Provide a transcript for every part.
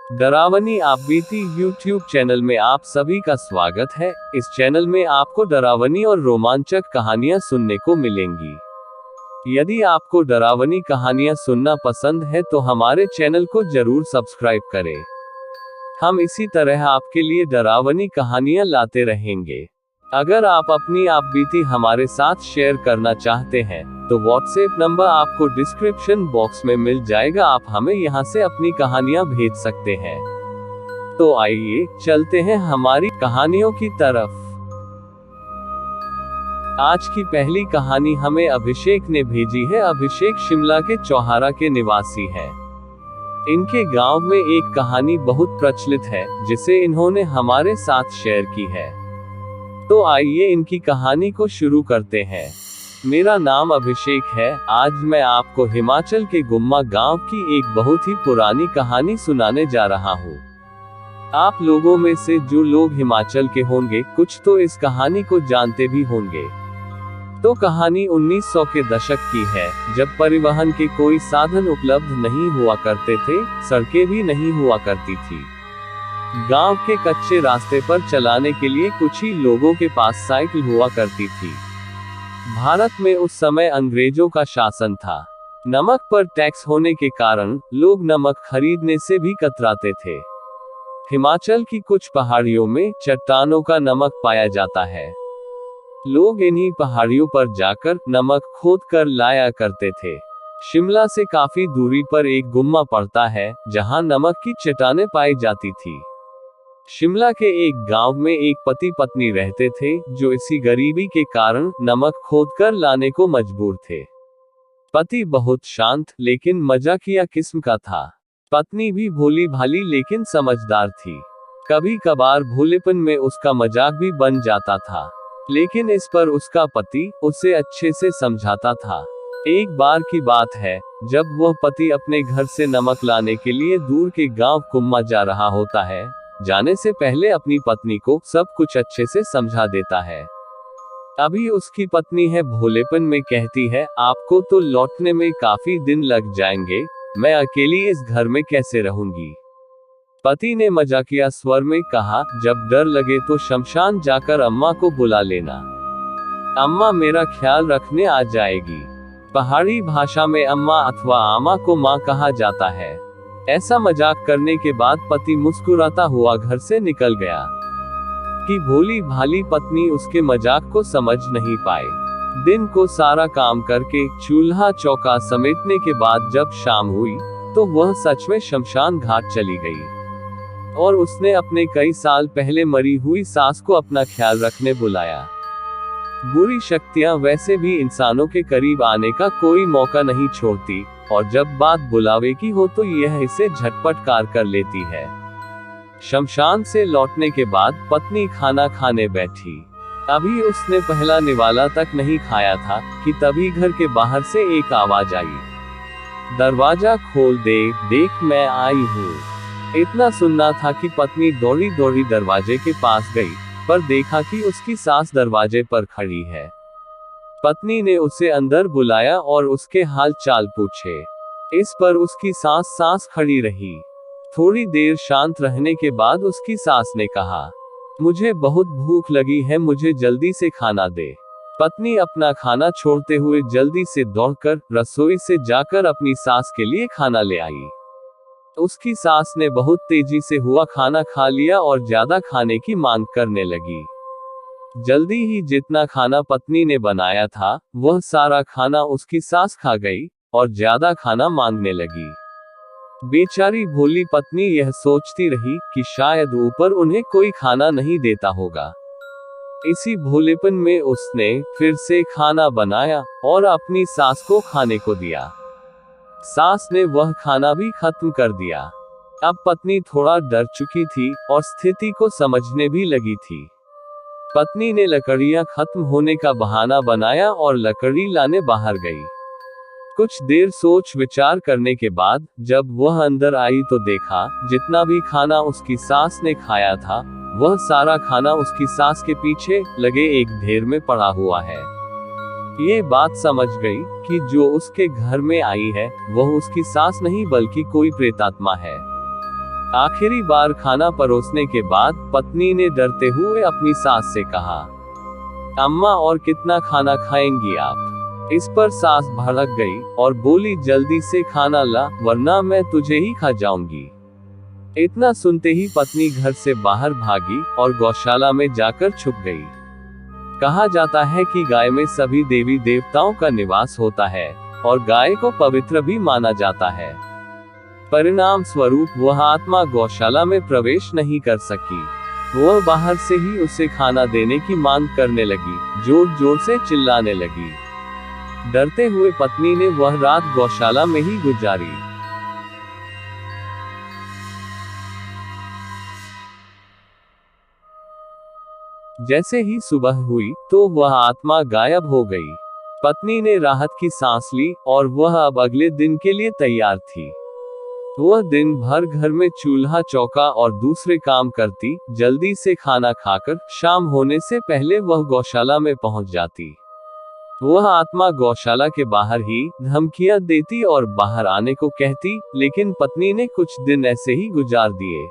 डरावनी आपबीती YouTube channel में आप सभी का स्वागत है। इस चैनल में आपको डरावनी और रोमांचक कहानियां सुनने को मिलेंगी। यदि आपको डरावनी कहानियां सुनना पसंद है तो हमारे चैनल को जरूर सब्सक्राइब करें। हम इसी तरह आपके लिए डरावनी कहानियां लाते रहेंगे। अगर आप अपनी आपबीती हमारे साथ शेयर करना चाहते हैं तो व्हाट्सएप नंबर आपको डिस्क्रिप्शन बॉक्स में मिल जाएगा। आप हमें यहां से अपनी कहानियां भेज सकते हैं। तो आइए चलते हैं हमारी कहानियों की तरफ। आज की पहली कहानी हमें अभिषेक ने भेजी है। अभिषेक शिमला के चौहारा के निवासी है। इनके गांव में एक कहानी बहुत प्रचलित है जिसे इन्होंने हमारे साथ शेयर की है। तो आइए इनकी कहानी को शुरू करते हैं। मेरा नाम अभिषेक है। आज मैं आपको हिमाचल के गुम्मा गांव की एक बहुत ही पुरानी कहानी सुनाने जा रहा हूँ। आप लोगों में से जो लोग हिमाचल के होंगे कुछ तो इस कहानी को जानते भी होंगे। तो कहानी 1900 के दशक की है, जब परिवहन के कोई साधन उपलब्ध नहीं हुआ करते थे, सड़कें भी नहीं हुआ करती थी। गांव के कच्चे रास्ते पर चलाने के लिए कुछ ही लोगों के पास साइकिल हुआ करती थी। भारत में उस समय अंग्रेजों का शासन था। नमक पर टैक्स होने के कारण लोग नमक खरीदने से भी कतराते थे। हिमाचल की कुछ पहाड़ियों में चट्टानों का नमक पाया जाता है। लोग इन्हीं पहाड़ियों पर जाकर नमक खोद कर लाया करते थे। शिमला से काफी दूरी पर एक गुम्मा पड़ता है जहां नमक की चट्टानें पाई जाती थी। शिमला के एक गांव में एक पति पत्नी रहते थे जो इसी गरीबी के कारण नमक खोदकर लाने को मजबूर थे। पति बहुत शांत लेकिन मजाकिया किस्म का था। पत्नी भी भोली भाली लेकिन समझदार थी। कभी कभार भोलेपन में उसका मजाक भी बन जाता था, लेकिन इस पर उसका पति उसे अच्छे से समझाता था। एक बार की बात है, जब वह पति अपने घर से नमक लाने के लिए दूर के गांव गुम्मा जा रहा होता है। जाने से पहले अपनी पत्नी को सब कुछ अच्छे से समझा देता है। अभी उसकी पत्नी है भोलेपन में कहती है, आपको तो लौटने में काफी दिन लग जाएंगे, मैं अकेली इस घर में कैसे रहूंगी। पति ने मजाकिया स्वर में कहा, जब डर लगे तो शमशान जाकर अम्मा को बुला लेना, अम्मा मेरा ख्याल रखने आ जाएगी। पहाड़ी भाषा में अम्मा अथवा आमा को माँ कहा जाता है। ऐसा मजाक करने के बाद पति मुस्कुराता हुआ घर से निकल गया। कि भोली भाली पत्नी उसके मजाक को समझ नहीं पाई। दिन को सारा काम करके चूल्हा चौका समेटने के बाद जब शाम हुई तो वह सच में शमशान घाट चली गई और उसने अपने कई साल पहले मरी हुई सास को अपना ख्याल रखने बुलाया। बुरी शक्तियां वैसे भी इंसानों के करीब आने का कोई मौका नहीं छोड़ती, और जब बात बुलावे की हो तो यह इसे झटपट कार कर लेती है। शमशान से लौटने के बाद पत्नी खाना खाने बैठी। अभी उसने पहला निवाला तक नहीं खाया था कि तभी घर के बाहर से एक आवाज आई, दरवाजा खोल दे, देख मैं आई हूँ। इतना सुनना था कि पत्नी दौड़ी दौड़ी दरवाजे के पास गई, पर देखा कि उसकी सास दरवाजे पर खड़ी है। पत्नी ने उसे अंदर बुलाया और उसके हाल चाल पूछे। इस पर उसकी सास खड़ी रही। थोड़ी देर शांत रहने के बाद उसकी सास ने कहा, मुझे बहुत भूख लगी है, मुझे जल्दी से खाना दे। पत्नी अपना खाना छोड़ते हुए जल्दी से दौड़कर रसोई से जाकर अपनी सास के लिए खाना ले आई। उसकी सास ने बहुत तेजी से हुआ खाना खा लिया और ज्यादा खाने की मांग करने लगी। जल्दी ही जितना खाना पत्नी ने बनाया था वह सारा खाना उसकी सास खा गई और ज्यादा खाना मांगने लगी। बेचारी भोली पत्नी यह सोचती रही कि शायद ऊपर उन्हें कोई खाना नहीं देता होगा। इसी भोलेपन में उसने फिर से खाना बनाया और अपनी सास को खाने को दिया। सास ने वह खाना भी खत्म कर दिया। अब पत्नी थोड़ा डर चुकी थी और स्थिति को समझने भी लगी थी। पत्नी ने लकड़ियां खत्म होने का बहाना बनाया और लकड़ी लाने बाहर गई। कुछ देर सोच विचार करने के बाद जब वह अंदर आई तो देखा जितना भी खाना उसकी सास ने खाया था वह सारा खाना उसकी सास के पीछे लगे एक ढेर में पड़ा हुआ है। ये बात समझ गई कि जो उसके घर में आई है वह उसकी सास नहीं बल्कि कोई प्रेतात्मा है। आखिरी बार खाना परोसने के बाद पत्नी ने डरते हुए अपनी सास से कहा, अम्मा और कितना खाना खाएंगी आप? इस पर सास भड़क गई और बोली, जल्दी से खाना ला वरना मैं तुझे ही खा जाऊंगी। इतना सुनते ही पत्नी घर से बाहर भागी और गौशाला में जाकर छुप गई। कहा जाता है कि गाय में सभी देवी देवताओं का निवास होता है और गाय को पवित्र भी माना जाता है। परिणाम स्वरूप वह आत्मा गौशाला में प्रवेश नहीं कर सकी। वह बाहर से ही उसे खाना देने की मांग करने लगी, जोर जोर से चिल्लाने लगी। डरते हुए पत्नी ने वह रात गौशाला में ही गुजारी। जैसे ही सुबह हुई तो वह आत्मा गायब हो गई। पत्नी ने राहत की सांस ली और वह अब अगले दिन के लिए तैयार थी। वह दिन भर घर में चूल्हा चौका और दूसरे काम करती, जल्दी से खाना खाकर शाम होने से पहले वह गौशाला में पहुंच जाती। वह आत्मा गौशाला के बाहर ही धमकियां देती और बाहर आने को कहती, लेकिन पत्नी ने कुछ दिन ऐसे ही गुजार दिए।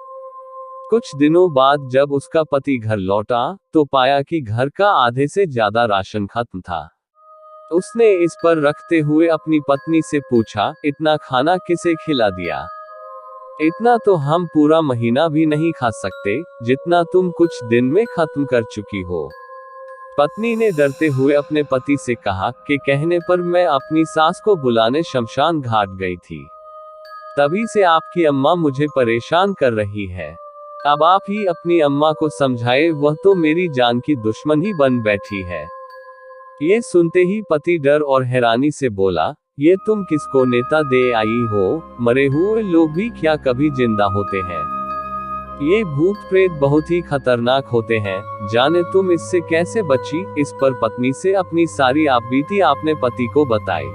कुछ दिनों बाद जब उसका पति घर लौटा तो पाया कि घर का आधे से ज्यादा राशन खत्म था। उसने इस पर रखते हुए अपनी पत्नी से पूछा, इतना खाना किसे खिला दिया? इतना तो हम पूरा महीना भी नहीं खा सकते, जितना तुम कुछ दिन में खत्म कर चुकी हो। पत्नी ने डरते हुए अपने पति से कहा कि कहने पर मैं अपनी सास को बुलाने शमशान घाट गई थी। तभी से आपकी अम्मा मुझे परेशान कर रही है। अब आप ही अपनी अम्मा को समझाए, वह तो मेरी जान की दुश्मन ही बन बैठी है। ये सुनते ही पति डर और हैरानी से बोला, ये तुम किसको नेता दे आई हो? मरे हुए लोग भी क्या कभी जिंदा होते हैं? ये भूत प्रेत बहुत ही खतरनाक होते हैं, जाने तुम इससे कैसे बची? इस पर पत्नी से अपनी सारी आपबीती आपने पति को बताई।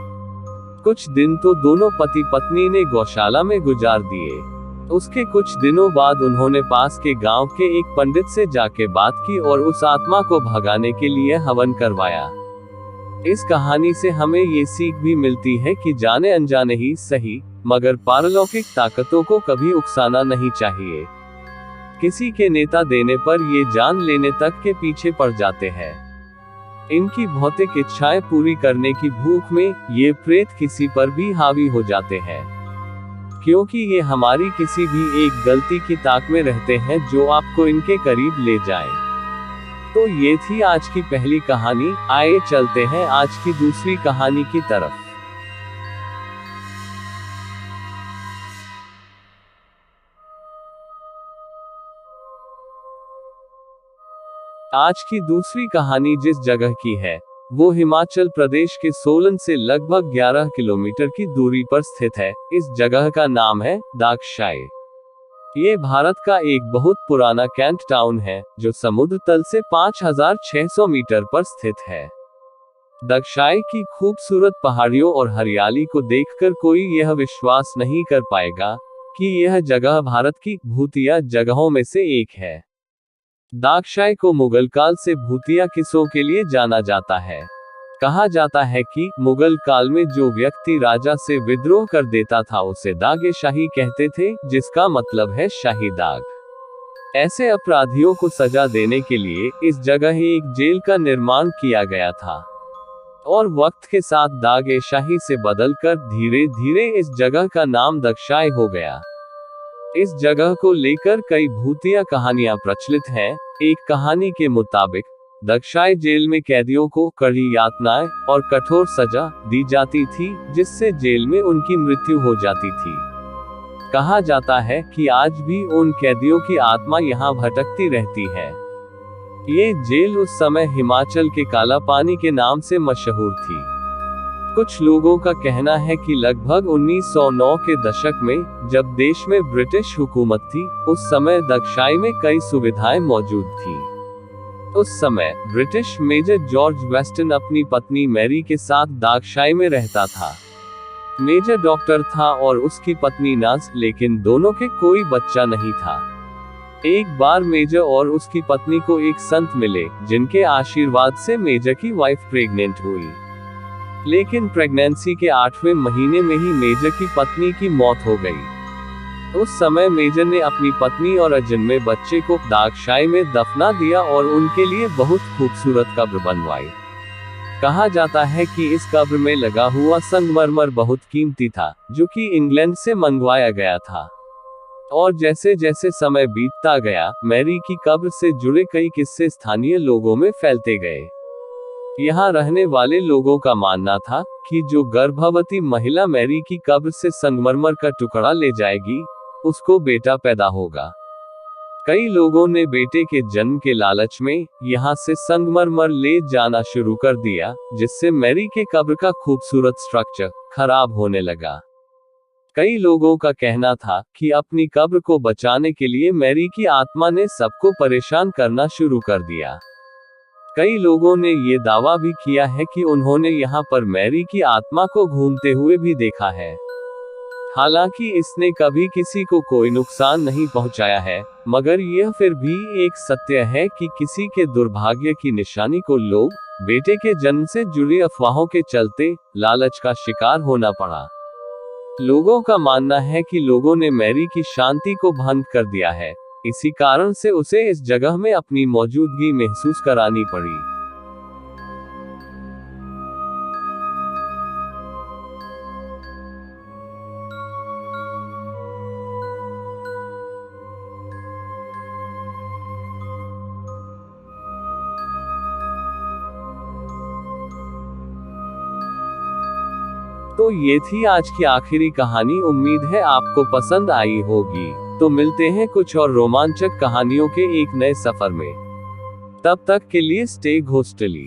कुछ दिन तो दोनों पति पत्नी ने गौशाला में गुजार दिए। उसके कुछ दिनों बाद उन्होंने पास के गांव के एक पंडित से जाके बात की और उस आत्मा को भगाने के लिए हवन करवाया। इस कहानी से हमें ये सीख भी मिलती है कि जाने अनजाने ही सही, मगर पारलौकिक ताकतों को कभी उकसाना नहीं चाहिए। किसी के नेता देने पर ये जान लेने तक के पीछे पड़ जाते हैं। इनकी भौतिक इच्छाएं पूरी करने की भूख में ये प्रेत किसी पर भी हावी हो जाते हैं, क्योंकि ये हमारी किसी भी एक गलती की ताक में रहते हैं जो आपको इनके करीब ले जाए। तो ये थी आज की पहली कहानी। आइए चलते हैं आज की दूसरी कहानी की तरफ। आज की दूसरी कहानी जिस जगह की है वो हिमाचल प्रदेश के सोलन से लगभग 11 किलोमीटर की दूरी पर स्थित है। इस जगह का नाम है दाक्षाई। ये भारत का एक बहुत पुराना कैंट टाउन है जो समुद्र तल से 5600 मीटर पर स्थित है। दाक्षाई की खूबसूरत पहाड़ियों और हरियाली को देखकर कोई यह विश्वास नहीं कर पाएगा कि यह जगह भारत की भूतिया जगहों में से एक है। दाक्षाई को मुगल काल से भूतिया किस्सों के लिए जाना जाता है। कहा जाता है कि मुगल काल में जो व्यक्ति राजा से विद्रोह कर देता था उसे दागे शाही कहते थे, जिसका मतलब है शाही दाग। ऐसे अपराधियों को सजा देने के लिए इस जगह एक जेल का निर्माण किया गया था और वक्त के साथ दागे शाही से बदलकर धीरे धीरे इस जगह का नाम दाक्षाई हो गया। इस जगह को लेकर कई भूतिया कहानियां प्रचलित हैं। एक कहानी के मुताबिक दाक्षाई जेल में कैदियों को कड़ी यातनाएं और कठोर सजा दी जाती थी, जिससे जेल में उनकी मृत्यु हो जाती थी। कहा जाता है कि आज भी उन कैदियों की आत्मा यहां भटकती रहती है। ये जेल उस समय हिमाचल के काला पानी के नाम से मशहूर थी। कुछ लोगों का कहना है कि लगभग 1909 के दशक में जब देश में ब्रिटिश हुकूमत थी, उस समय दाक्षाई में कई सुविधाएं मौजूद थी। उस समय ब्रिटिश मेजर जॉर्ज वेस्टन अपनी पत्नी मैरी के साथ दाक्षाई में रहता था। मेजर डॉक्टर था और उसकी पत्नी नर्स, लेकिन दोनों के कोई बच्चा नहीं था। एक बार मेजर और उसकी पत्नी को एक संत मिले, जिनके आशीर्वाद से मेजर की वाइफ प्रेग्नेंट हुई। लेकिन प्रेगनेंसी के 8वें महीने में ही मेजर की पत्नी की मौत हो गई। उस समय मेजर ने अपनी पत्नी और अजन्मे बच्चे को दाक्षाई में दफना दिया और उनके लिए बहुत खूबसूरत कब्र बनवाई। कहा जाता है कि इस कब्र में लगा हुआ संगमरमर बहुत कीमती था, जो कि इंग्लैंड से मंगवाया गया था। और जैसे जैसे समय बीतता गया, मैरी की कब्र से जुड़े कई किस्से स्थानीय लोगों में फैलते गए। यहाँ रहने वाले लोगों का मानना था कि जो गर्भवती महिला मैरी की कब्र से संगमरमर का टुकड़ा ले जाएगी, उसको बेटा पैदा होगा। कई लोगों ने बेटे के जन्म के लालच में यहाँ से संगमरमर ले जाना शुरू कर दिया, जिससे मैरी के कब्र का खूबसूरत स्ट्रक्चर खराब होने लगा। कई लोगों का कहना था कि अपनी कब्र को बचाने के लिए मैरी की आत्मा ने सबको परेशान करना शुरू कर दिया। कई लोगों ने ये दावा भी किया है कि उन्होंने यहाँ पर मैरी की आत्मा को घूमते हुए भी देखा है। हालांकि इसने कभी किसी को कोई नुकसान नहीं पहुंचाया है, मगर यह फिर भी एक सत्य है कि किसी के दुर्भाग्य की निशानी को लोग बेटे के जन्म से जुड़ी अफवाहों के चलते लालच का शिकार होना पड़ा। लोगों का मानना है कि लोगों ने मैरी की शांति को भंग कर दिया है, इसी कारण से उसे इस जगह में अपनी मौजूदगी महसूस करानी पड़ी। तो ये थी आज की आखिरी कहानी। उम्मीद है आपको पसंद आई होगी। तो मिलते हैं कुछ और रोमांचक कहानियों के एक नए सफर में। तब तक के लिए स्टे घोस्टली।